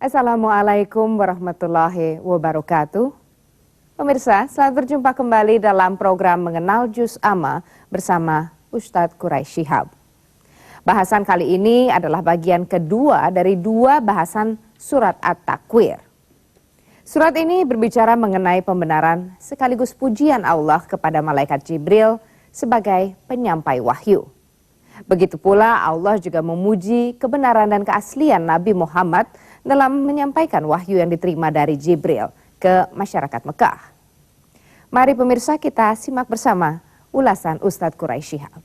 Assalamualaikum warahmatullahi wabarakatuh. Pemirsa, selamat berjumpa kembali dalam program Mengenal Juz Amma bersama Ustadz Quraisy Shihab. Bahasan kali ini adalah bagian kedua dari dua bahasan surat At-Takwir. Surat ini berbicara mengenai pembenaran sekaligus pujian Allah kepada malaikat Jibril sebagai penyampai wahyu. Begitu pula Allah juga memuji kebenaran dan keaslian Nabi Muhammad dalam menyampaikan wahyu yang diterima dari Jibril ke masyarakat Mekah. Mari pemirsa kita simak bersama ulasan Ustadz Quraisy Shihab.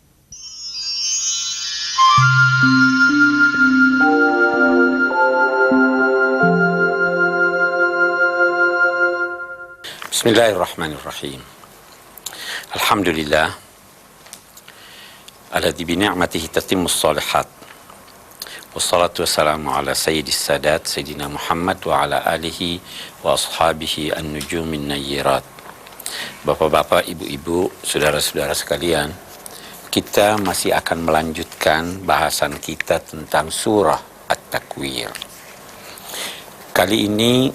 Bismillahirrahmanirrahim. Alhamdulillah alladzi bi ni'matihi tatimmus shalihat. Wassalatu wassalamu ala sayyidis sadat sayyidina Muhammad wa ala alihi wa ashabihi an-nujumin nayyirat. Bapak-bapak, ibu-ibu, saudara-saudara sekalian, kita masih akan melanjutkan bahasan kita tentang surah At-Takwir. Kali ini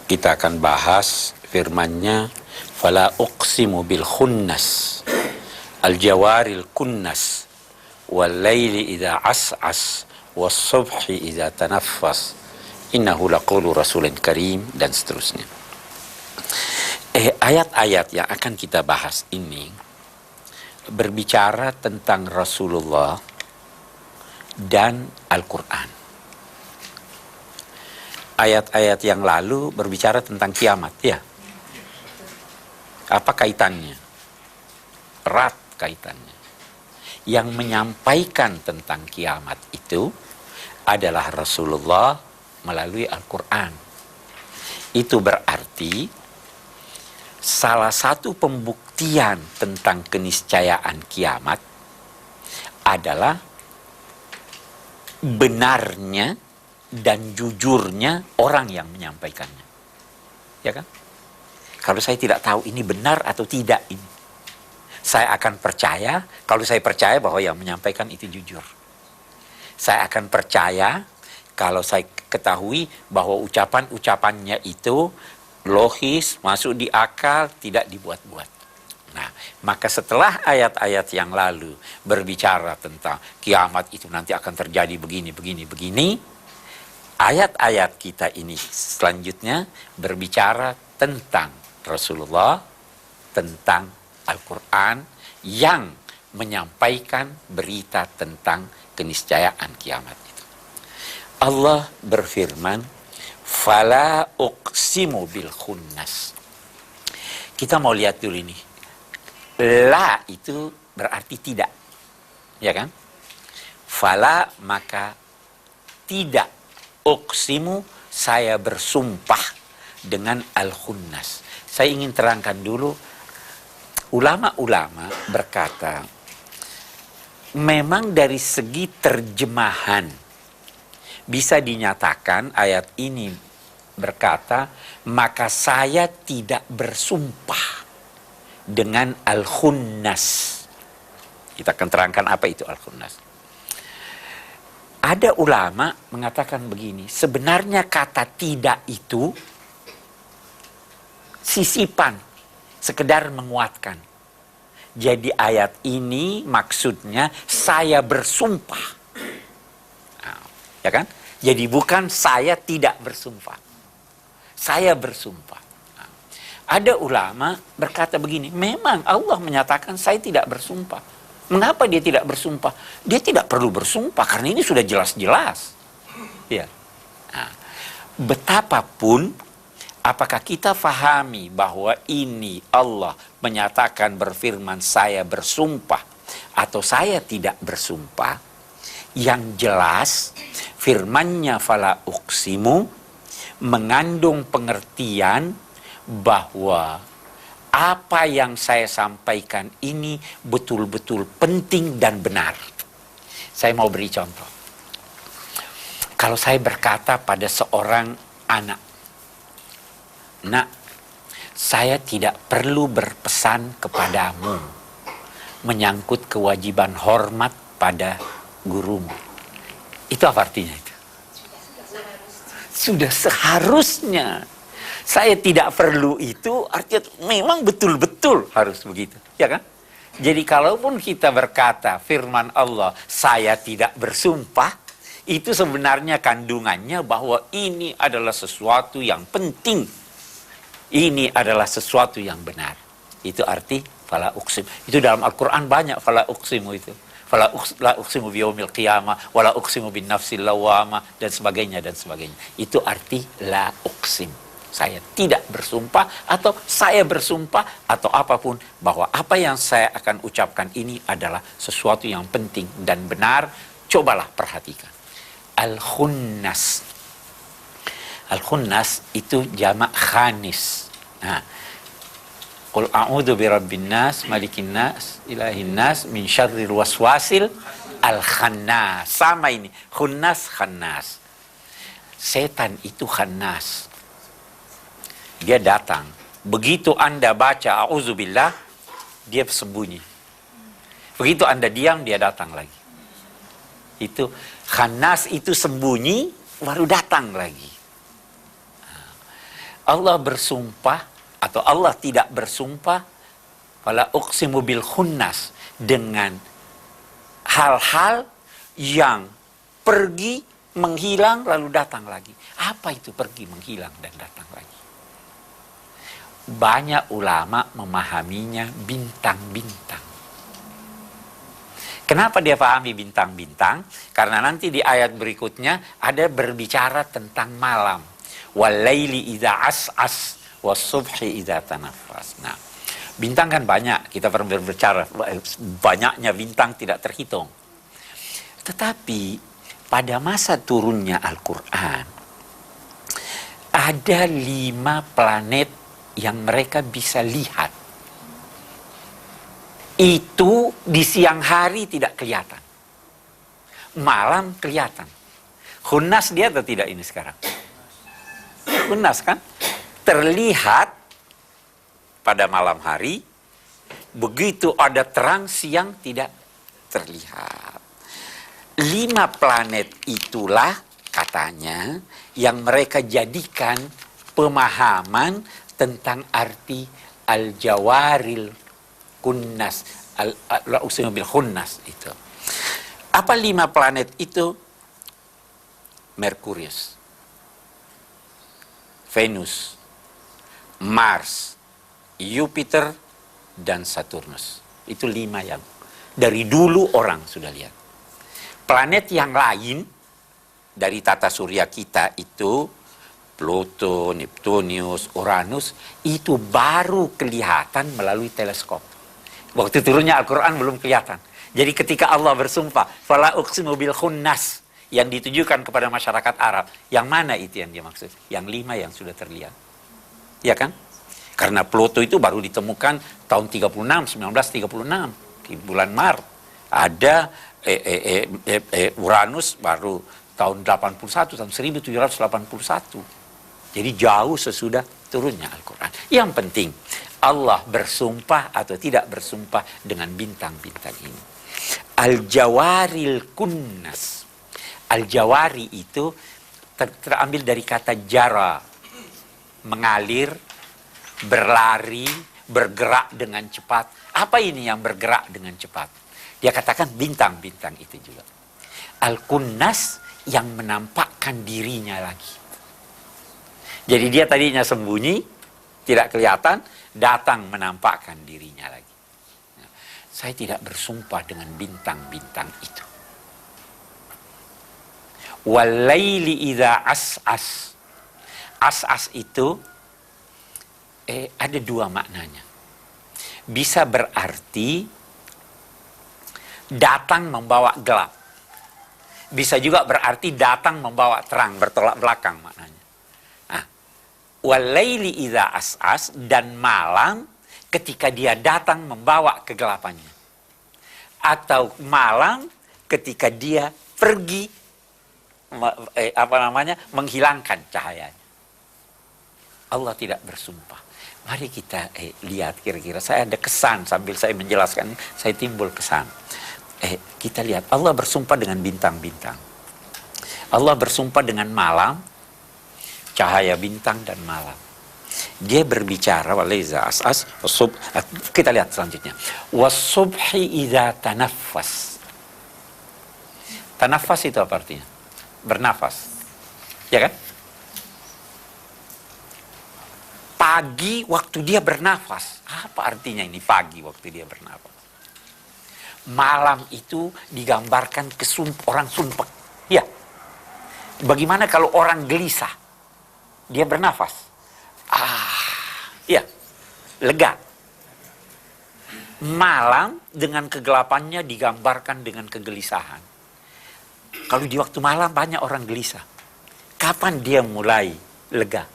kita akan bahas firman-Nya, fala uqsimu bil khunnas al-jawaril kunnas wal laili idza as'as was subhi idza tanaffas innahu laqulu rasulin karim, dan seterusnya. Ayat-ayat yang akan kita bahas ini berbicara tentang Rasulullah dan Al-Quran. Ayat-ayat yang lalu berbicara tentang kiamat, ya. Apa kaitannya? Erat kaitannya. Yang menyampaikan tentang kiamat itu adalah Rasulullah melalui Al-Quran. Itu berarti salah satu pembuktian tentang keniscayaan kiamat adalah benarnya dan jujurnya orang yang menyampaikannya. Ya kan? Kalau saya tidak tahu ini benar atau tidak ini, saya akan percaya kalau saya percaya bahwa yang menyampaikan itu jujur. Saya akan percaya kalau saya ketahui bahwa ucapan-ucapannya itu logis, masuk di akal, tidak dibuat-buat. Nah, maka setelah ayat-ayat yang lalu berbicara tentang kiamat itu nanti akan terjadi begini, ayat-ayat kita ini selanjutnya berbicara tentang Rasulullah, tentang Al-Quran yang menyampaikan berita tentang keniscayaan kiamat itu. Allah berfirman, fala uqsimu bil khunnas. Kita mau lihat dulu ini. La itu berarti tidak. Ya kan? Fala maka tidak. Uqsimu saya bersumpah dengan al-khunnas. Saya ingin terangkan dulu, ulama-ulama berkata, memang dari segi terjemahan bisa dinyatakan ayat ini berkata, maka saya tidak bersumpah dengan al-khunnas. Kita akan terangkan apa itu al-khunnas. Ada ulama mengatakan begini, sebenarnya kata tidak itu sisipan, sekedar menguatkan. Jadi ayat ini maksudnya saya bersumpah. Ya kan? Jadi bukan saya tidak bersumpah. Saya bersumpah. Ada ulama berkata begini, memang Allah menyatakan saya tidak bersumpah. Mengapa dia tidak bersumpah? Dia tidak perlu bersumpah karena ini sudah jelas-jelas. Ya. Nah, betapapun apakah kita fahami bahwa ini Allah menyatakan berfirman saya bersumpah atau saya tidak bersumpah? Yang jelas firman-Nya fala uqsimu mengandung pengertian bahwa apa yang saya sampaikan ini betul-betul penting dan benar. Saya mau beri contoh. Kalau saya berkata pada seorang anak, "Nak, saya tidak perlu berpesan kepadamu. menyangkut kewajiban hormat pada gurumu. Itu apa artinya itu? Sudah seharusnya. Saya tidak perlu itu, artinya memang betul-betul harus begitu. Ya kan? Jadi kalaupun kita berkata firman Allah, saya tidak bersumpah, itu sebenarnya kandungannya bahwa ini adalah sesuatu yang penting. Ini adalah sesuatu yang benar. Itu arti fala uqsim. Itu dalam Al-Quran banyak fala uqsimu itu. Fala uqsimu biyaumil qiyamah, wala uqsimu bin nafsil lawamah, dan sebagainya, dan sebagainya. Itu arti la uqsim. Saya tidak bersumpah, atau saya bersumpah, atau apapun, bahwa apa yang saya akan ucapkan ini adalah sesuatu yang penting dan benar. Cobalah perhatikan. Al-khunnas. Al-khunnas itu jamak khanis. Nah, qul a'udzu birabbin nas, malikin nas, ilahin nas, min syarril waswasil al-khannas. Sama ini, khunnas, khannas. Setan itu khannas. Dia datang. Begitu Anda baca a'udzubillah, dia sembunyi. Begitu Anda diam, dia datang lagi. Itu khannas, itu sembunyi, baru datang lagi. Allah bersumpah, atau Allah tidak bersumpah, wala uqsimu bil khunnas, dengan hal-hal yang pergi, menghilang, lalu datang lagi. Apa itu pergi, menghilang, dan datang lagi? Banyak ulama memahaminya bintang-bintang. Kenapa dia pahami bintang-bintang? Karena nanti di ayat berikutnya ada berbicara tentang malam. Walaili idza as'as wasubhi idza tanaffas. Nah, bintang kan banyak, kita berbicara banyaknya bintang tidak terhitung. Tetapi pada masa turunnya Al-Quran, ada 5 planet yang mereka bisa lihat. Itu di siang hari tidak kelihatan. Malam kelihatan. Khunnas dia atau tidak ini sekarang? Khunnas kan? Terlihat pada malam hari. Begitu ada terang, siang tidak terlihat. 5 planet itulah katanya yang mereka jadikan pemahaman tentang arti al-jawaril kunnas, al-uqsimu bil khunnas itu. Apa 5 planet itu? Merkurius, Venus, Mars, Jupiter, dan Saturnus. Itu 5 yang dari dulu orang sudah lihat. Planet yang lain dari tata surya kita itu Pluto, Neptunus, Uranus, itu baru kelihatan melalui teleskop. Waktu turunnya Al-Quran belum kelihatan. Jadi ketika Allah bersumpah, fala uqsimu bil khunnas, yang ditujukan kepada masyarakat Arab, yang mana itu yang dia maksud? Yang 5 yang sudah terlihat. Ya kan? Karena Pluto itu baru ditemukan tahun 36, 1936, di bulan Maret. Ada Uranus baru tahun 81, tahun 1781. Jadi jauh sesudah turunnya Al-Quran. Yang penting, Allah bersumpah atau tidak bersumpah dengan bintang-bintang ini. Al-Jawaril Kunnas. Al-Jawari itu terambil dari kata jara. Mengalir, berlari, bergerak dengan cepat. Apa ini yang bergerak dengan cepat? Dia katakan bintang-bintang itu juga. Al-Kunnas yang menampakkan dirinya lagi. Jadi dia tadinya sembunyi, tidak kelihatan, datang menampakkan dirinya lagi. Nah, saya tidak bersumpah dengan bintang-bintang itu. Walaili idza as'as. As'as itu ada 2 maknanya. Bisa berarti datang membawa gelap. Bisa juga berarti datang membawa terang, bertolak belakang maknanya. Walaili idza as'as, dan malam ketika dia datang membawa kegelapannya. Atau malam ketika dia pergi menghilangkan cahayanya. Allah tidak bersumpah. Mari kita lihat kira-kira, saya ada kesan sambil saya menjelaskan, saya timbul kesan. Kita lihat, Allah bersumpah dengan bintang-bintang. Allah bersumpah dengan malam, cahaya bintang dan malam. Dia berbicara, walaiza as'as, kita lihat selanjutnya. Wasubhi idza tanaffas. Tanafas itu apa artinya? Bernafas. Ya kan? Pagi waktu dia bernafas. Apa artinya ini pagi waktu dia bernafas? Malam itu digambarkan ke orang sumpek. Ya. Bagaimana kalau orang gelisah? Dia bernafas. Ya. Lega. Malam dengan kegelapannya digambarkan dengan kegelisahan. Kalau di waktu malam banyak orang gelisah. Kapan dia mulai lega?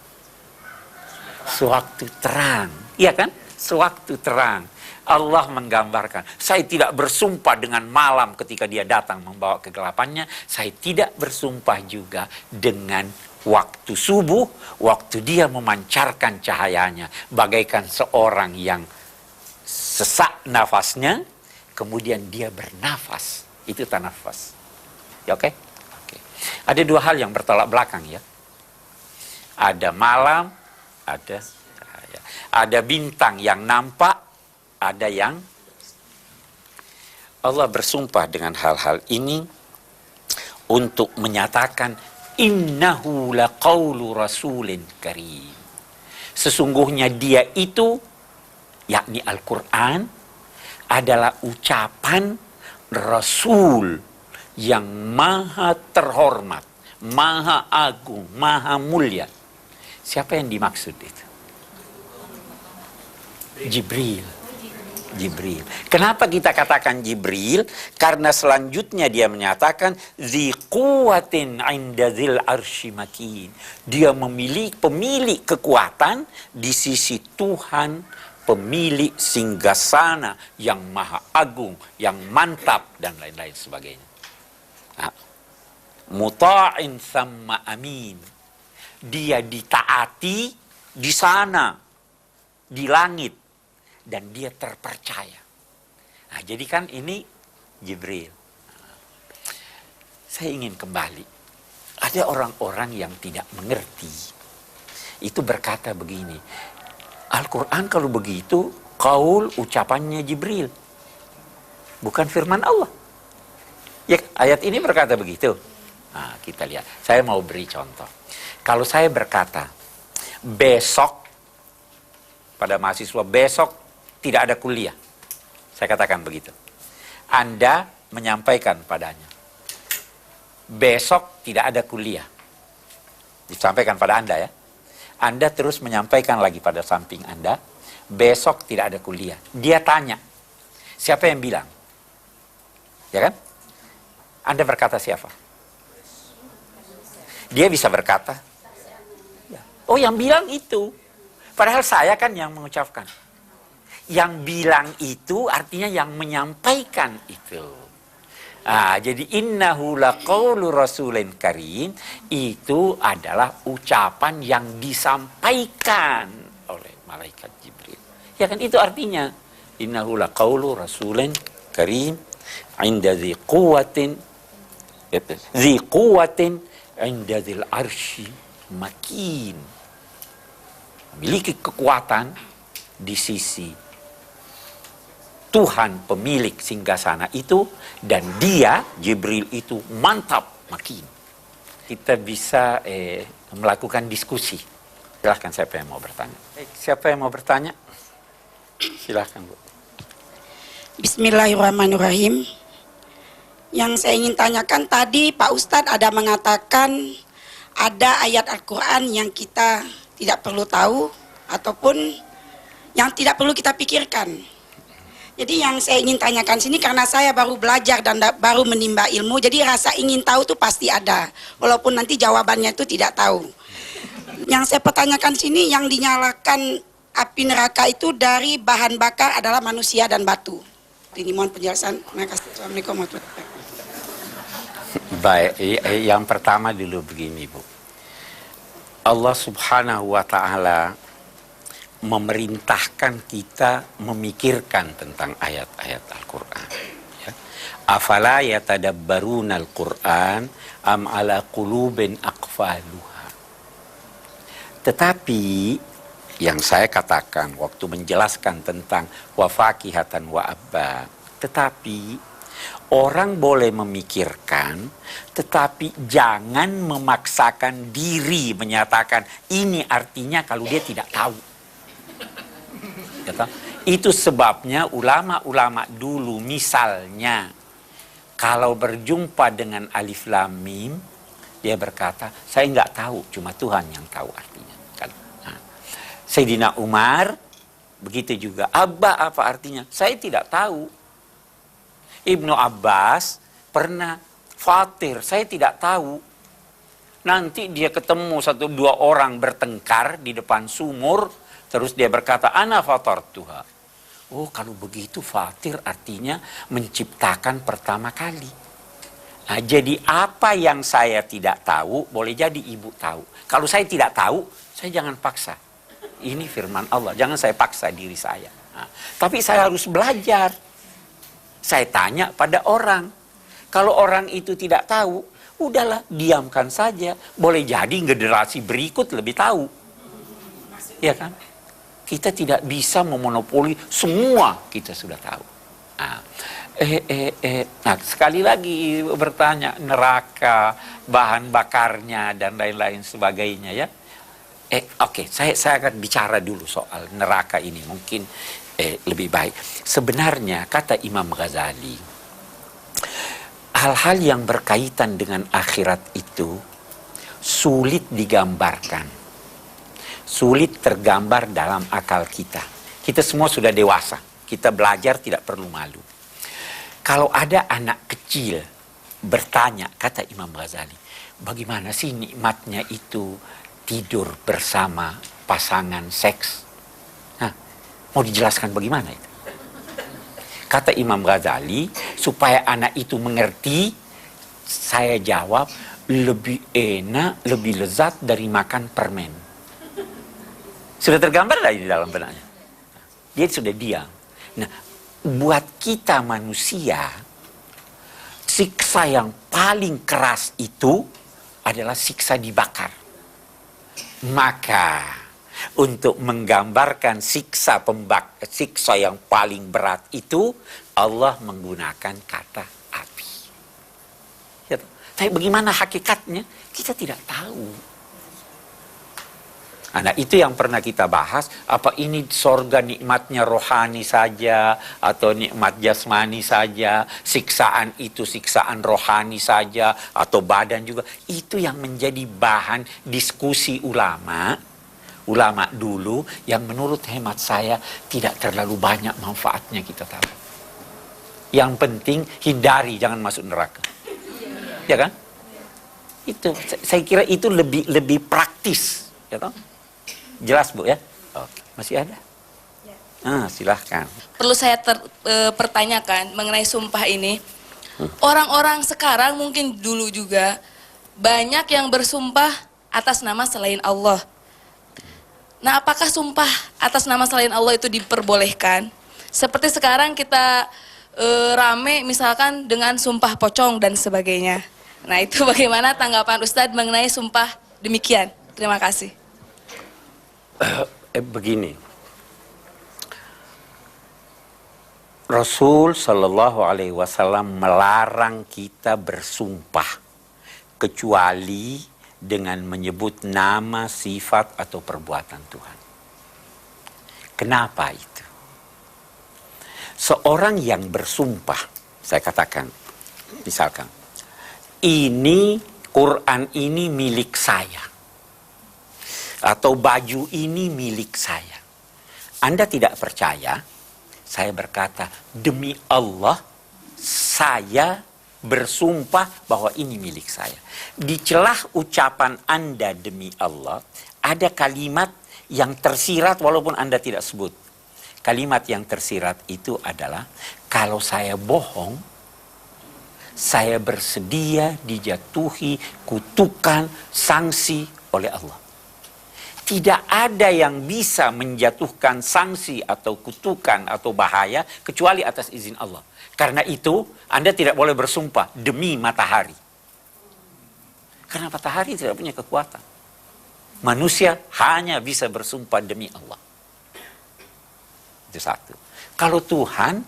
Sewaktu terang. Iya kan? Sewaktu terang. Allah menggambarkan. Saya tidak bersumpah dengan malam ketika dia datang membawa kegelapannya. Saya tidak bersumpah juga dengan waktu subuh. Waktu dia memancarkan cahayanya. Bagaikan seorang yang sesak nafasnya. Kemudian dia bernafas. Itu tanafas. Ya, oke? Ada dua hal yang bertolak belakang ya. Ada malam, ada cahaya. Ada bintang yang nampak, ada yang Allah bersumpah dengan hal-hal ini untuk menyatakan innahu laqaulu rasulin karim. Sesungguhnya dia itu, yakni Al-Quran, adalah ucapan Rasul yang maha terhormat, maha agung, maha mulia. Siapa yang dimaksud itu? Jibril. Jibril. Kenapa kita katakan Jibril? Karena selanjutnya dia menyatakan dzi quwwatin 'inda dzil arsy makin. Dia pemilik kekuatan di sisi Tuhan, pemilik singgasana yang maha agung, yang mantap dan lain-lain sebagainya. Nah, muta'in sama amin. Dia ditaati di sana, di langit, dan dia terpercaya. Nah, jadi kan ini Jibril. Saya ingin kembali. Ada orang-orang yang tidak mengerti. Itu berkata begini, Al-Quran kalau begitu, qaul ucapannya Jibril. Bukan firman Allah. Ya, ayat ini berkata begitu. Nah, kita lihat. Saya mau beri contoh. Kalau saya berkata, besok, pada mahasiswa, besok tidak ada kuliah. Saya katakan begitu. Anda menyampaikan padanya, besok tidak ada kuliah. Disampaikan pada Anda ya. Anda terus menyampaikan lagi pada samping Anda, besok tidak ada kuliah. Dia tanya, siapa yang bilang? Ya kan? Anda berkata siapa? Dia bisa berkata, oh yang bilang itu. Padahal saya kan yang mengucapkan. Yang bilang itu artinya yang menyampaikan itu. Jadi innahu laqaulu rasulin karim itu adalah ucapan yang disampaikan oleh malaikat Jibril. Ya kan itu artinya innahu laqaulu rasulin karim inda dzi quwwatin inda dzil arsy makin. Memiliki kekuatan di sisi Tuhan pemilik singgasana itu, dan dia, Jibril itu mantap makin. Kita bisa melakukan diskusi. Silahkan siapa yang mau bertanya. Siapa yang mau bertanya? Silahkan Bu. Bismillahirrahmanirrahim. Yang saya ingin tanyakan tadi Pak Ustadz ada mengatakan ada ayat Al-Quran yang kita tidak perlu tahu ataupun yang tidak perlu kita pikirkan. Jadi yang saya ingin tanyakan sini karena saya baru belajar dan baru menimba ilmu, jadi rasa ingin tahu itu pasti ada, walaupun nanti jawabannya itu tidak tahu. Yang saya pertanyakan sini, yang dinyalakan api neraka itu dari bahan bakar adalah manusia dan batu. Ini mohon penjelasan. Terima kasih. Assalamualaikum warahmatullahi wabarakatuh. Baik, yang pertama dulu begini Bu. Allah subhanahu wa ta'ala memerintahkan kita memikirkan tentang ayat-ayat Al-Quran. Ya. Afala yatadabbaruna Al-Quran am ala qulubin aqfaluha. Tetapi yang saya katakan waktu menjelaskan tentang wa fakihatan wa abba, tetapi orang boleh memikirkan, tetapi jangan memaksakan diri menyatakan ini artinya kalau dia tidak tahu. Itu sebabnya ulama-ulama dulu misalnya kalau berjumpa dengan alif lam mim, dia berkata, saya nggak tahu, cuma Tuhan yang tahu artinya. Sayyidina Umar begitu juga. Abba apa artinya? Saya tidak tahu. Ibnu Abbas pernah fatir, saya tidak tahu. Nanti dia ketemu 1-2 orang bertengkar di depan sumur, terus dia berkata, ana fatartuha. Oh, kalau begitu fatir artinya menciptakan pertama kali. Nah, jadi apa yang saya tidak tahu, boleh jadi ibu tahu. Kalau saya tidak tahu, saya jangan paksa. Ini firman Allah, jangan saya paksa diri saya. Nah, tapi saya harus belajar. Saya tanya pada orang. Kalau orang itu tidak tahu, udahlah diamkan saja. Boleh jadi generasi berikut lebih tahu. Ya kan? Kita tidak bisa memonopoli semua kita sudah tahu. Nah, nah sekali lagi bertanya neraka, bahan bakarnya dan lain-lain sebagainya ya. Oke, saya akan bicara dulu soal neraka ini mungkin lebih baik. Sebenarnya kata Imam Ghazali, hal-hal yang berkaitan dengan akhirat itu sulit digambarkan, sulit tergambar dalam akal kita. Kita semua sudah dewasa, kita belajar tidak perlu malu. Kalau ada anak kecil bertanya, kata Imam Ghazali, bagaimana sih nikmatnya itu tidur bersama pasangan seks? Nah, mau dijelaskan bagaimana itu? Kata Imam Ghazali, supaya anak itu mengerti, saya jawab, lebih enak, lebih lezat dari makan permen. Sudah tergambar di dalam benaknya. Dia sudah diam. Nah, buat kita manusia, siksa yang paling keras itu adalah siksa dibakar. Maka untuk menggambarkan siksa yang paling berat itu Allah menggunakan kata api. Ya, tapi bagaimana hakikatnya? Kita tidak tahu. Nah, itu yang pernah kita bahas. Apa ini sorga nikmatnya rohani saja atau nikmat jasmani saja? Siksaan itu siksaan rohani saja atau badan juga? Itu yang menjadi bahan diskusi ulama dulu yang menurut hemat saya tidak terlalu banyak manfaatnya kita tahu. Yang penting hindari, jangan masuk neraka. Ya kan? Itu saya kira itu lebih praktis, ya toh? Jelas Bu ya? Oke. Masih ada? Ya. Silahkan. Perlu saya pertanyakan mengenai sumpah ini. Orang-orang sekarang mungkin dulu juga banyak yang bersumpah atas nama selain Allah. Nah, apakah sumpah atas nama selain Allah itu diperbolehkan? Seperti sekarang kita rame misalkan dengan sumpah pocong dan sebagainya. Nah, itu bagaimana tanggapan Ustadz mengenai sumpah demikian? Terima kasih. Begini, Rasul Shallallahu Alaihi Wasallam melarang kita bersumpah kecuali dengan menyebut nama, sifat atau perbuatan Tuhan. Kenapa itu? Seorang yang bersumpah, saya katakan, misalkan, ini Quran ini milik saya. Atau baju ini milik saya. Anda tidak percaya, saya berkata, demi Allah, saya bersumpah bahwa ini milik saya. Di celah ucapan Anda demi Allah, ada kalimat yang tersirat walaupun Anda tidak sebut. Kalimat yang tersirat itu adalah, kalau saya bohong, saya bersedia dijatuhi kutukan sanksi oleh Allah. Tidak ada yang bisa menjatuhkan sanksi atau kutukan atau bahaya kecuali atas izin Allah. Karena itu Anda tidak boleh bersumpah demi matahari. Karena matahari tidak punya kekuatan. Manusia hanya bisa bersumpah demi Allah. Itu satu. Kalau Tuhan,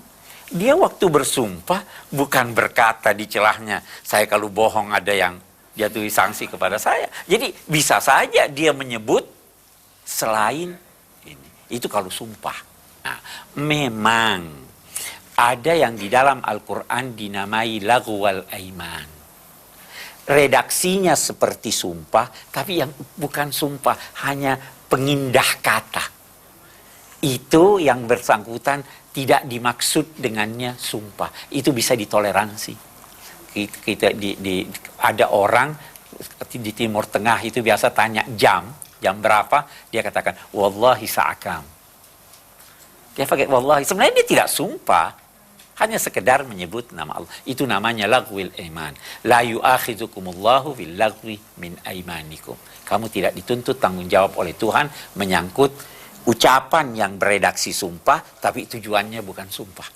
dia waktu bersumpah bukan berkata di celahnya, saya kalau bohong ada yang jatuhi sanksi kepada saya. Jadi bisa saja dia menyebut selain ini. Itu kalau sumpah. Nah, memang ada yang di dalam Al-Quran dinamai laghwal aiman. Redaksinya seperti sumpah, tapi yang bukan sumpah, hanya pengindah kata. Itu yang bersangkutan tidak dimaksud dengannya sumpah. Itu bisa ditoleransi. Ada orang di Timur Tengah itu biasa tanya jam berapa, dia katakan wallahi sa'akam. Dia pakai wallahi, sebenarnya dia tidak sumpah, hanya sekedar menyebut nama Allah. Itu namanya laghwil iman. La yu'akhidzukumullahu bil laghwi min aimanikum. Kamu tidak dituntut tanggung jawab oleh Tuhan menyangkut ucapan yang beredaksi sumpah, tapi tujuannya bukan sumpah.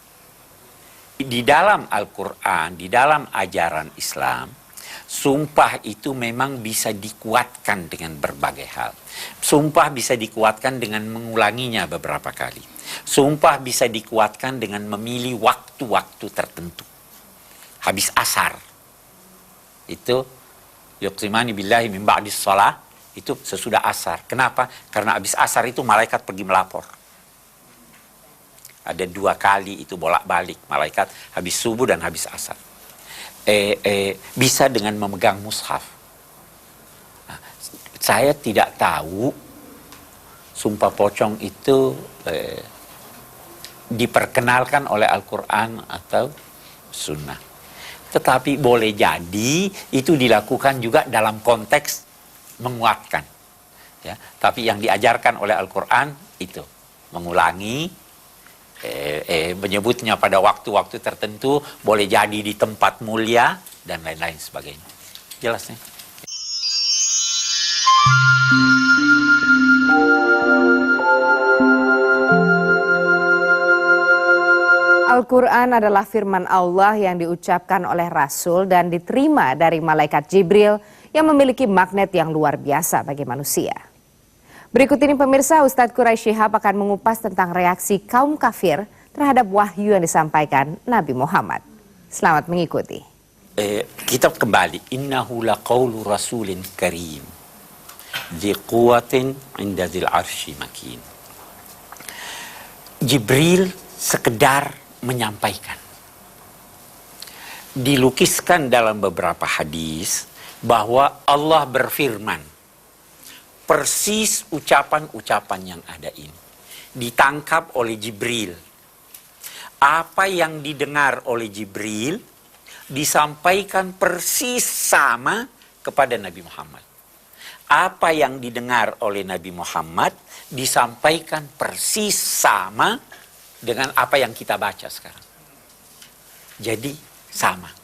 Di dalam Al-Quran, di dalam ajaran Islam, sumpah itu memang bisa dikuatkan dengan berbagai hal. Sumpah bisa dikuatkan dengan mengulanginya beberapa kali. Sumpah bisa dikuatkan dengan memilih waktu-waktu tertentu. Habis asar. Itu yuqsimani billahi min ba'dis shalah. Itu sesudah asar. Kenapa? Karena habis asar itu malaikat pergi melapor. Ada 2 kali itu bolak-balik. Malaikat habis subuh dan habis asar. Bisa dengan memegang mushaf. Nah, saya tidak tahu sumpah pocong itu diperkenalkan oleh Al-Quran atau Sunnah. Tetapi boleh jadi itu dilakukan juga dalam konteks menguatkan. Ya, tapi yang diajarkan oleh Al-Quran itu mengulangi, menyebutnya pada waktu-waktu tertentu, boleh jadi di tempat mulia dan lain-lain sebagainya. Jelas nih? Al-Quran adalah firman Allah yang diucapkan oleh Rasul dan diterima dari malaikat Jibril yang memiliki magnet yang luar biasa bagi manusia. Berikut ini pemirsa, Ustadz Quraisy Shihab akan mengupas tentang reaksi kaum kafir terhadap wahyu yang disampaikan Nabi Muhammad. Selamat mengikuti. Kita kembali. Innahu laqaulu rasulin karim dzi quwwatin 'inda dzil 'arsy makin. Jibril sekedar menyampaikan. Dilukiskan dalam beberapa hadis bahwa Allah berfirman. Persis ucapan-ucapan yang ada ini ditangkap oleh Jibril. Apa yang didengar oleh Jibril disampaikan persis sama kepada Nabi Muhammad. Apa yang didengar oleh Nabi Muhammad disampaikan persis sama dengan apa yang kita baca sekarang. Jadi sama.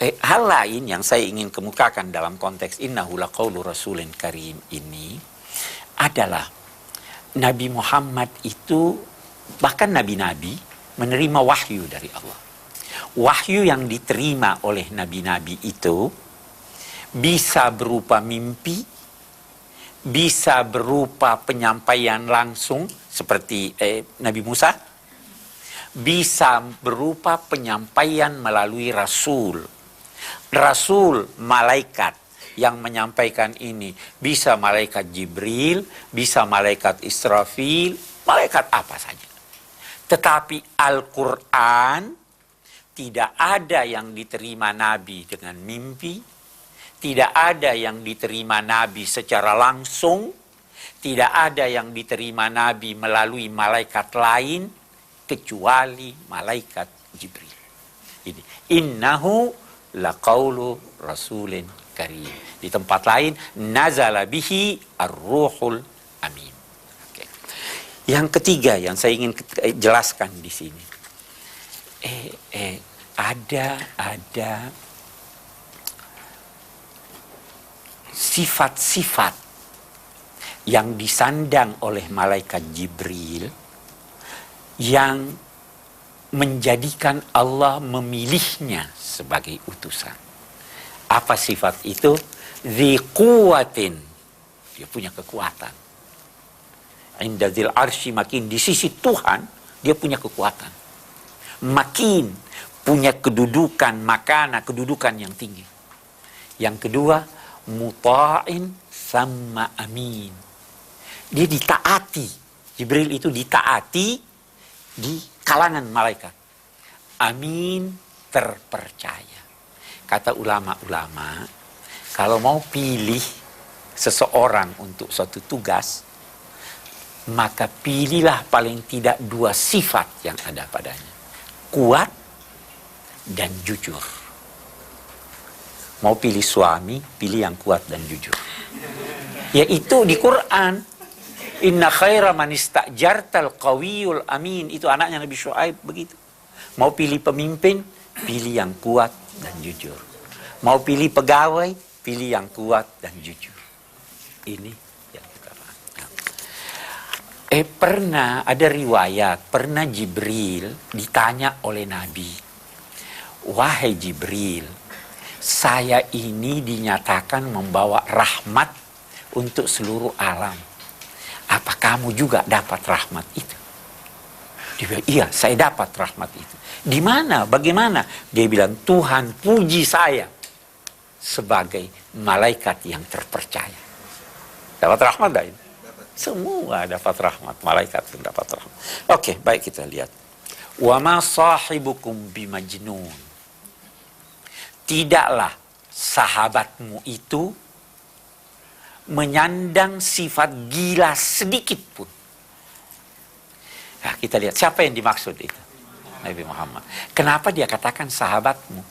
Hal lain yang saya ingin kemukakan dalam konteks innahu laqaulu rasulin karim ini adalah Nabi Muhammad itu, bahkan nabi-nabi menerima wahyu dari Allah. Wahyu yang diterima oleh nabi-nabi itu bisa berupa mimpi, bisa berupa penyampaian langsung seperti Nabi Musa, bisa berupa penyampaian melalui rasul. Rasul malaikat yang menyampaikan ini bisa malaikat Jibril, bisa malaikat Israfil, malaikat apa saja. Tetapi Al-Quran tidak ada yang diterima Nabi dengan mimpi, tidak ada yang diterima Nabi secara langsung, tidak ada yang diterima Nabi melalui malaikat lain kecuali malaikat Jibril. Ini innahu laqaulu rasulin karim. Di tempat lain nazala bihi ar-ruhul amin. Okay. Yang ketiga yang saya ingin jelaskan di sini. Ada sifat-sifat yang disandang oleh malaikat Jibril, yang menjadikan Allah memilihnya sebagai utusan. Apa sifat itu? Dzi quwwatin. Dia punya kekuatan. Inda dzil arsy makin, di sisi Tuhan dia punya kekuatan. Makin, punya kedudukan, kedudukan yang tinggi. Yang kedua, muta'in sama amin. Dia ditaati. Jibril itu ditaati di kalangan malaikat. Amin, terpercaya. Kata ulama-ulama, kalau mau pilih seseorang untuk suatu tugas, maka pilihlah paling tidak 2 sifat yang ada padanya. Kuat dan jujur. Mau pilih suami, pilih yang kuat dan jujur. Yaitu di Quran. Inna khaira man istajartal qawiyul amin. Itu anaknya Nabi Syuaib begitu. Mau pilih pemimpin, pilih yang kuat dan jujur. Mau pilih pegawai, pilih yang kuat dan jujur. Ini yang kita lakukan. Pernah ada riwayat, pernah Jibril ditanya oleh Nabi, wahai Jibril, saya ini dinyatakan membawa rahmat untuk seluruh alam. Apa kamu juga dapat rahmat itu? Dia bilang, iya, saya dapat rahmat itu. Di mana? Bagaimana? Dia bilang, Tuhan puji saya sebagai malaikat yang terpercaya. Dapat rahmat dah ini? Semua dapat rahmat. Malaikat pun dapat rahmat. Oke, baik kita lihat. Wa ma sahibukum bimajnun. Tidaklah sahabatmu itu menyandang sifat gila sedikit pun. Nah, kita lihat siapa yang dimaksud itu. Nabi Muhammad. Kenapa dia katakan sahabatmu?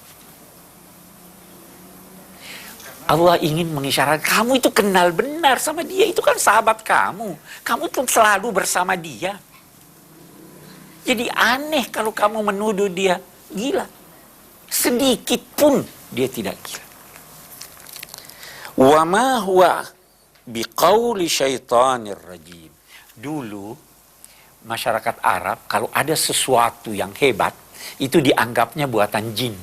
Allah ingin mengisyaratkan kamu itu kenal benar sama dia. Itu kan sahabat kamu. Kamu tuh selalu bersama dia. Jadi aneh kalau kamu menuduh dia gila. Sedikit pun dia tidak gila. Wa ma huwa biqauli syaitanir rajim. Dulu masyarakat Arab kalau ada sesuatu yang hebat itu dianggapnya buatan jin.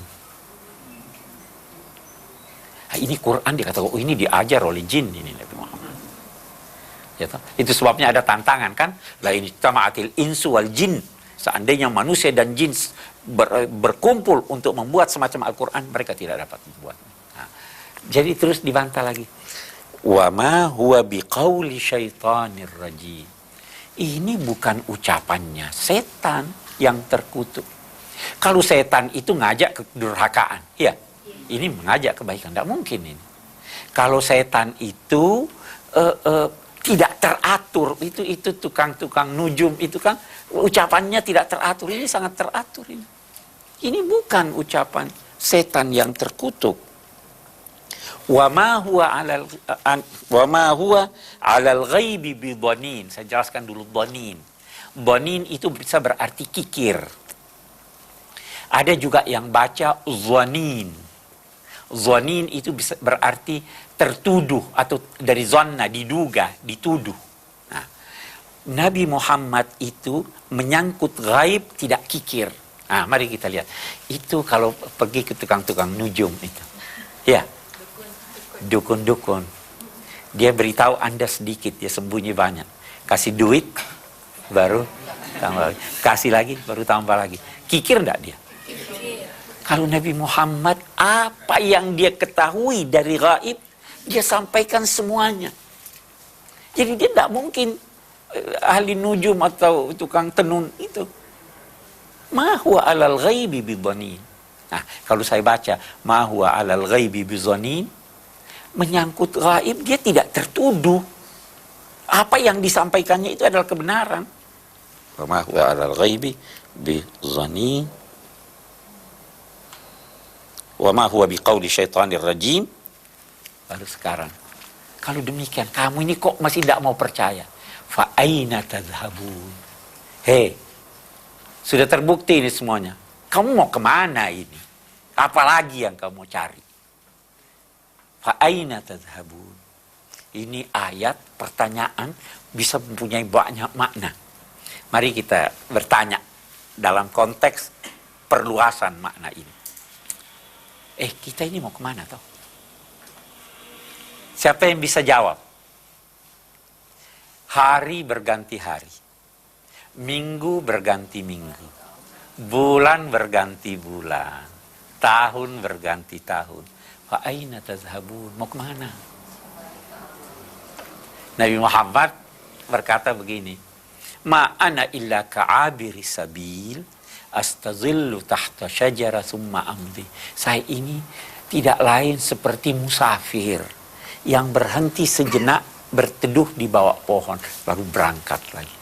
Nah, ini Quran dikatakan, oh ini diajar oleh jin ini Nabi Muhammad. Ya, itu sebabnya ada tantangan kan? La ini tama'atil insu wal jin. Seandainya manusia dan jin berkumpul untuk membuat semacam Al-Quran, mereka tidak dapat membuat. Nah, jadi terus dibantah lagi. Wa ma huwa biqauli syaitanir rajim. Ini bukan ucapannya setan yang terkutuk. Kalau setan itu ngajak kedurhakaan, ya. Ini mengajak kebaikan, tidak mungkin ini. Kalau setan itu tidak teratur, itu tukang-tukang nujum itu kan ucapannya tidak teratur. Ini sangat teratur ini. Ini bukan ucapan setan yang terkutuk. Wa ma huwa 'alal ghaibi bidhanin. Saya jelaskan dulu dhanin. Dhanin itu bisa berarti kikir. Ada juga yang baca dhanin. Dhanin itu bisa berarti tertuduh atau dari zanna, diduga, dituduh. Nah, Nabi Muhammad itu menyangkut gaib tidak kikir. Nah, mari kita lihat. Itu kalau pergi ke tukang-tukang nujum itu. Ya. Dukun-dukun. Dia beritahu Anda sedikit, dia sembunyi banyak. Kasih duit, baru tambah lagi. Kasih lagi, baru tambah lagi. Kikir enggak dia? Kalau Nabi Muhammad, apa yang dia ketahui dari gaib, dia sampaikan semuanya. Jadi dia tidak mungkin ahli nujum atau tukang tenun itu. Ma huwa 'alal ghaibi bidhanin. Nah, kalau saya baca ma huwa 'alal ghaibi bidhanin, menyangkut gaib dia tidak tertuduh. Apa yang disampaikannya itu adalah kebenaran. Ma huwa 'alal ghaibi bidhanin. Wa ma huwa biqauli syaitanir rajim. Baru sekarang. Kalau demikian, kamu ini kok masih tidak mau percaya? Fa aina tadhhabun? Hei, sudah terbukti ini semuanya. Kamu mau kemana ini? Apalagi yang kamu cari? Fa aina tadhhabun? ini ayat, pertanyaan bisa mempunyai banyak makna. Mari kita bertanya dalam konteks perluasan makna ini. Kita ini mau kemana toh? Siapa yang bisa jawab? Hari berganti hari, minggu berganti minggu, bulan berganti bulan, tahun berganti tahun. Fa aina tazhabun? Mau kemana? Nabi Muhammad berkata begini, ma ana illa ka'abiri sabil astazillu tahta syajara summa amdi. Saya ini tidak lain seperti musafir yang berhenti sejenak berteduh di bawah pohon lalu berangkat lagi.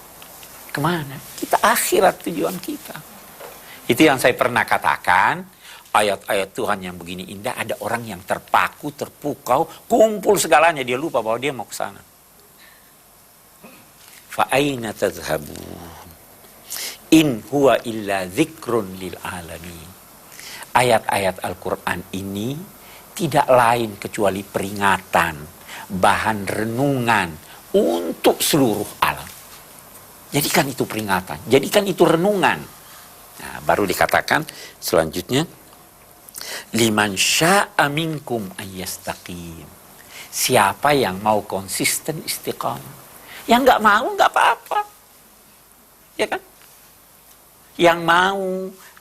Kemana? Kita akhirat tujuan kita. Itu yang saya pernah katakan. Ayat-ayat Tuhan yang begini indah, ada orang yang terpaku, terpukau, kumpul segalanya, dia lupa bahwa dia mau ke sana. Fa aina tadhhabun? In huwa illa dzikrun lil alamin. Ayat-ayat Al-Quran ini tidak lain kecuali peringatan, bahan renungan untuk seluruh alam. Jadikan itu peringatan, jadikan itu renungan. Nah, baru dikatakan selanjutnya, liman sya'a minkum ayyastaqim. Siapa yang mau konsisten istiqamah. Yang nggak mau nggak apa-apa. Ya kan? Yang mau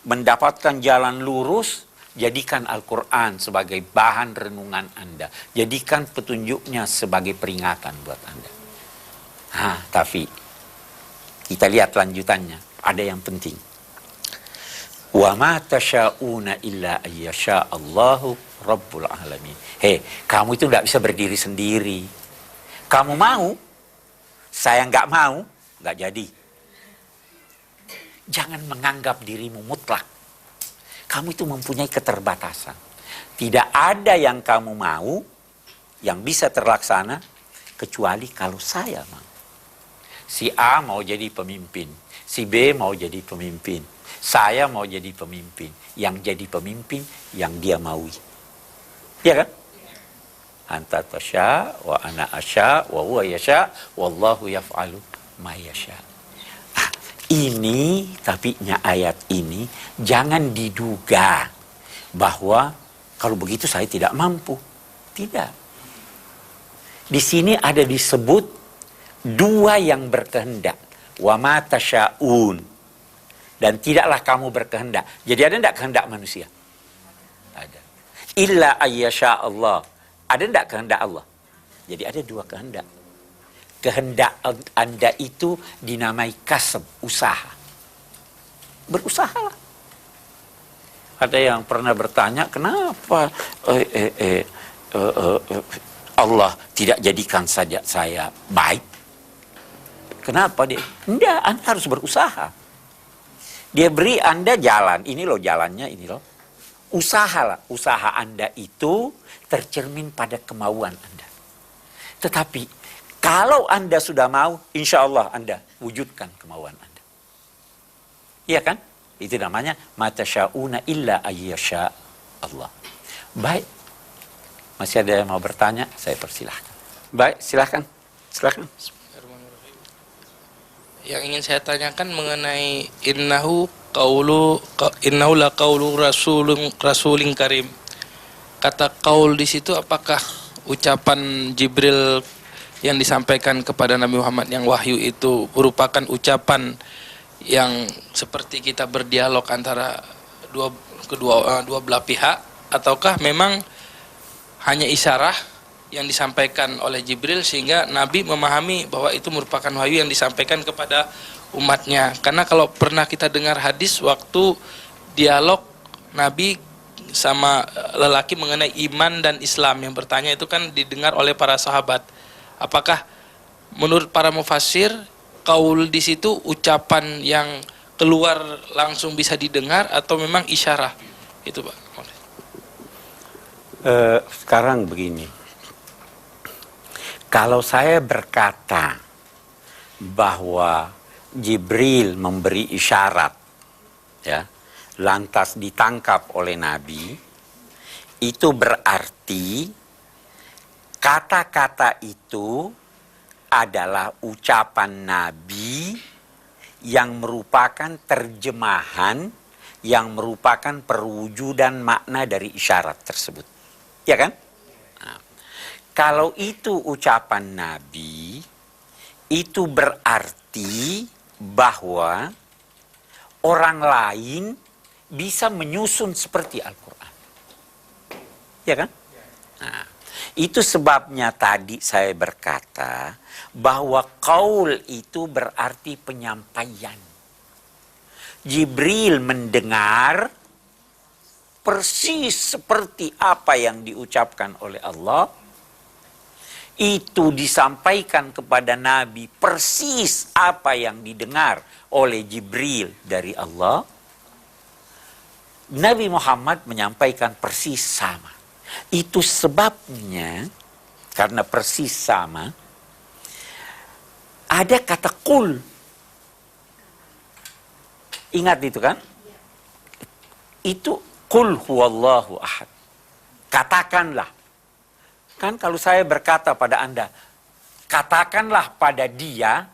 mendapatkan jalan lurus, jadikan Al-Quran sebagai bahan renungan Anda. Jadikan petunjuknya sebagai peringatan buat Anda. Tapi kita lihat lanjutannya. Ada yang penting. Wa ma tasyauna illa ayyasha Allahu Rabbul Alamin. Kamu itu tidak bisa berdiri sendiri. Kamu mau, saya nggak mau, nggak jadi. Jangan menganggap dirimu mutlak. Kamu itu mempunyai keterbatasan. Tidak ada yang kamu mau yang bisa terlaksana kecuali kalau saya mau. Si A mau jadi pemimpin, si B mau jadi pemimpin. Saya mau jadi pemimpin. Yang jadi pemimpin yang dia maui. Ya kan? Anta tasya wa ana asya wa huwa yasya wallahu yaf'alu ma yasya. Ini, tapinya ayat ini jangan diduga bahwa kalau begitu saya tidak mampu. Tidak. Di sini ada disebut dua yang berkehendak. Wa ma tasya'un. Dan tidaklah kamu berkehendak. Jadi ada tidak kehendak manusia? Ada. Illa ayyasha Allah. Ada tidak kehendak Allah? Jadi ada dua kehendak. Kehendak Anda itu dinamai kasab, usaha. Berusahalah. Ada yang pernah bertanya, kenapa Allah tidak jadikan saja saya baik? Kenapa dia? Tidak, Anda harus berusaha. Dia beri Anda jalan, ini loh jalannya, ini loh. Usahalah, usaha Anda itu tercermin pada kemauan Anda. Tetapi, kalau Anda sudah mau, insya Allah Anda wujudkan kemauan Anda. Iya kan? Itu namanya, ma tasyauna illa ayyasha Allah. Baik, masih ada yang mau bertanya? Saya persilahkan. Baik, silahkan. Silahkan. Yang ingin saya tanyakan mengenai innahu la qaulu rasulin karim. Kata qaul di situ apakah ucapan Jibril yang disampaikan kepada Nabi Muhammad yang wahyu itu merupakan ucapan yang seperti kita berdialog antara dua belah pihak, ataukah memang hanya isyarah yang disampaikan oleh Jibril sehingga Nabi memahami bahwa itu merupakan wahyu yang disampaikan kepada umatnya. Karena kalau pernah kita dengar hadis waktu dialog Nabi sama lelaki mengenai iman dan Islam yang bertanya itu kan didengar oleh para sahabat. Apakah menurut para mufassir qaul di situ ucapan yang keluar langsung bisa didengar atau memang isyarah? Itu Pak. Sekarang begini. Kalau saya berkata bahwa Jibril memberi isyarat, ya, lantas ditangkap oleh Nabi, itu berarti kata-kata itu adalah ucapan Nabi yang merupakan terjemahan, yang merupakan perwujudan makna dari isyarat tersebut. Ya kan? Nah, kalau itu ucapan Nabi, itu berarti bahwa orang lain bisa menyusun seperti Al-Quran. Ya kan? Nah, itu sebabnya tadi saya berkata bahwa qaul itu berarti penyampaian. Jibril mendengar persis seperti apa yang diucapkan oleh Allah. Itu disampaikan kepada Nabi persis apa yang didengar oleh Jibril dari Allah. Nabi Muhammad menyampaikan persis sama. Itu sebabnya, karena persis sama, ada kata qul. Ingat itu kan? Itu qul huwallahu ahad. Katakanlah. Kan kalau saya berkata pada Anda, katakanlah pada dia,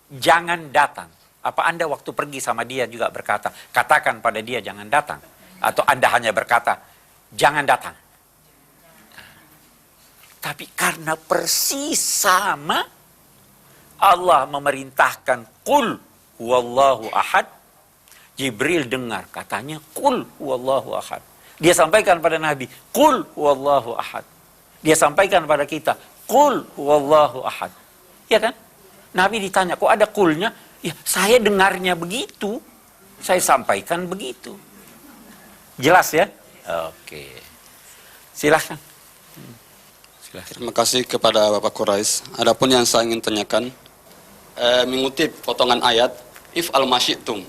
jangan datang. Apa Anda waktu pergi sama dia juga berkata, katakan pada dia jangan datang? Atau Anda hanya berkata, jangan datang? Tapi karena persis sama, Allah memerintahkan qul huwallahu ahad. Jibril dengar katanya qul huwallahu ahad. Dia sampaikan pada Nabi qul huwallahu ahad. Dia sampaikan pada kita qul huwallahu ahad. Ya kan? Nabi ditanya, kok ada qulnya? Ya, saya dengarnya begitu. Saya sampaikan begitu. Jelas ya? Oke. Silahkan. Terima kasih kepada Bapak Quraisy. Adapun yang saya ingin tanyakan, mengutip potongan ayat, if al-masyitum,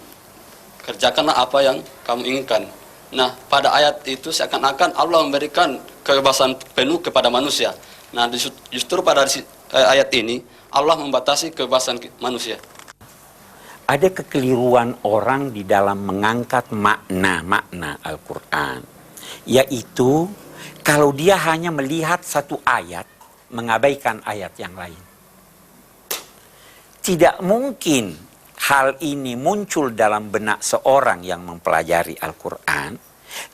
kerjakanlah apa yang kamu inginkan. Nah, pada ayat itu seakan-akan Allah memberikan kebebasan penuh kepada manusia. Nah, justru pada ayat ini, Allah membatasi kebebasan manusia. Ada kekeliruan orang di dalam mengangkat makna-makna Al-Quran. Yaitu, kalau dia hanya melihat satu ayat, mengabaikan ayat yang lain. Tidak mungkin hal ini muncul dalam benak seorang yang mempelajari Al-Quran,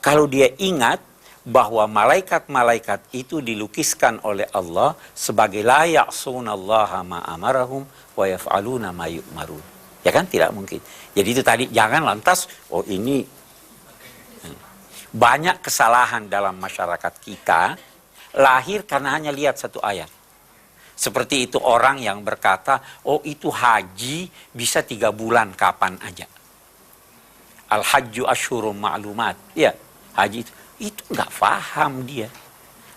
kalau dia ingat bahwa malaikat-malaikat itu dilukiskan oleh Allah sebagai la ya'sunallaha ma amarahum wa yaf'aluna ma yu'marun. Ya kan? Tidak mungkin. Jadi itu tadi, jangan lantas, oh ini banyak kesalahan dalam masyarakat kita lahir karena hanya lihat satu ayat. Seperti itu orang yang berkata, oh itu haji bisa 3 bulan kapan aja. Al-hajju asyhurum ma'lumat. Ya, haji itu nggak paham dia.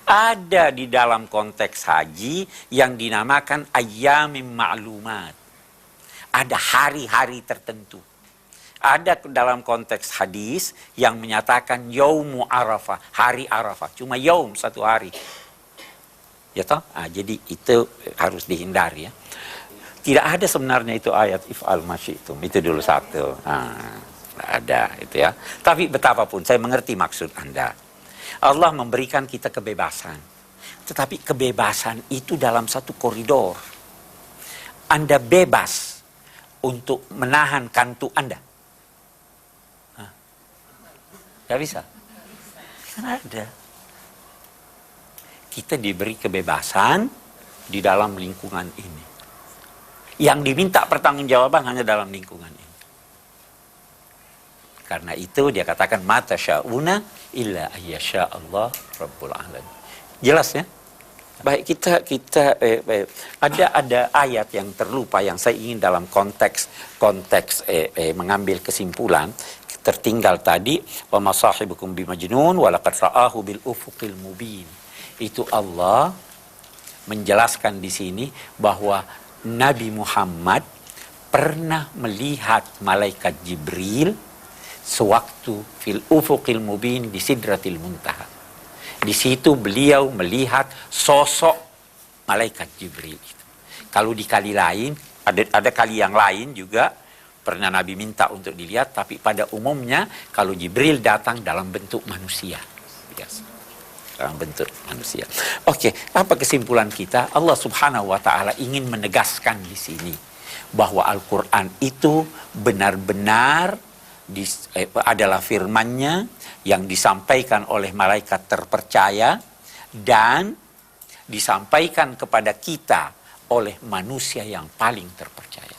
Ada di dalam konteks haji yang dinamakan ayyamim ma'lumat. Ada hari-hari tertentu. Ada dalam konteks hadis yang menyatakan yaumu arafah, hari arafah. Cuma yaum, satu hari. Ya toh? Jadi itu harus dihindari ya. Tidak ada sebenarnya itu ayat if'al masyi'tum. Itu dulu satu. Ada itu ya. Tapi betapapun saya mengerti maksud Anda. Allah memberikan kita kebebasan. Tetapi kebebasan itu dalam satu koridor. Anda bebas untuk menahan kantuk Anda. Gak bisa. Kan ada. Kita diberi kebebasan di dalam lingkungan ini. Yang diminta pertanggungjawaban hanya dalam lingkungan ini. Karena itu dia katakan mata sya'una illa ayyasha Allah Rabbul Alamin. Jelas ya? Baik, kita ada ayat yang terlupa yang saya ingin dalam konteks mengambil kesimpulan. Tertinggal tadi, wa ma sahibukum bimajnun wa laqad ra'ahu bil ufuqil mubin. Itu Allah menjelaskan di sini bahwa Nabi Muhammad pernah melihat malaikat Jibril sewaktu fil ufuqil mubin di Sidratil Muntaha. Di situ beliau melihat sosok malaikat Jibril itu. Kalau di kali lain, ada kali yang lain juga pernah Nabi minta untuk dilihat, tapi pada umumnya kalau Jibril datang dalam bentuk manusia. Biasa. dalam bentuk manusia. Oke, apa kesimpulan kita? Allah Subhanahu wa taala ingin menegaskan di sini bahwa Al-Qur'an itu benar-benar adalah firman-Nya yang disampaikan oleh malaikat terpercaya dan disampaikan kepada kita oleh manusia yang paling terpercaya.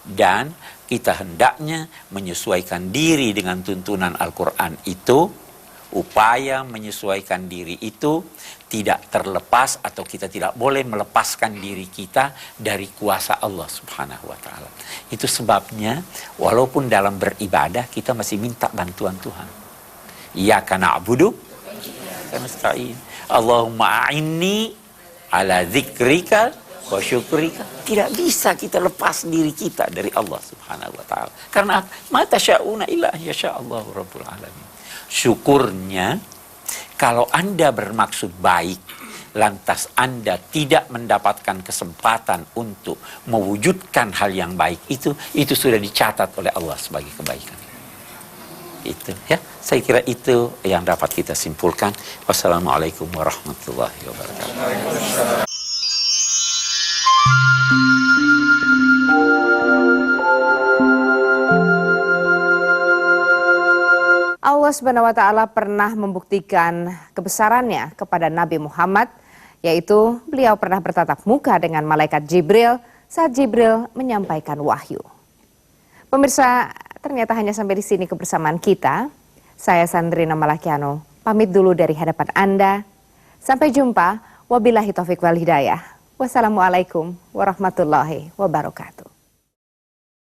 Dan kita hendaknya menyesuaikan diri dengan tuntunan Al-Quran itu, upaya menyesuaikan diri itu tidak terlepas atau kita tidak boleh melepaskan diri kita dari kuasa Allah Subhanahu wa taala. Itu sebabnya walaupun dalam beribadah kita masih minta bantuan Tuhan. Iyyaka na'budu wa nasta'in. Allahumma a'inni ala dzikrika wa syukrika. Tidak bisa kita lepas diri kita dari Allah Subhanahu wa taala. Karena ma tasyauna illa yasha'allahu rabbul alamin. Syukurnya kalau Anda bermaksud baik, lantas Anda tidak mendapatkan kesempatan untuk mewujudkan hal yang baik itu sudah dicatat oleh Allah sebagai kebaikan. Itu ya, saya kira itu yang dapat kita simpulkan. Wassalamualaikum warahmatullahi wabarakatuh. Allah Subhanahu wa taala pernah membuktikan kebesarannya kepada Nabi Muhammad, yaitu beliau pernah bertatap muka dengan malaikat Jibril saat Jibril menyampaikan wahyu. Pemirsa, ternyata hanya sampai di sini kebersamaan kita. Saya Sandrina Malakiano, pamit dulu dari hadapan Anda. Sampai jumpa, wabillahi taufik wal hidayah. Wassalamualaikum warahmatullahi wabarakatuh.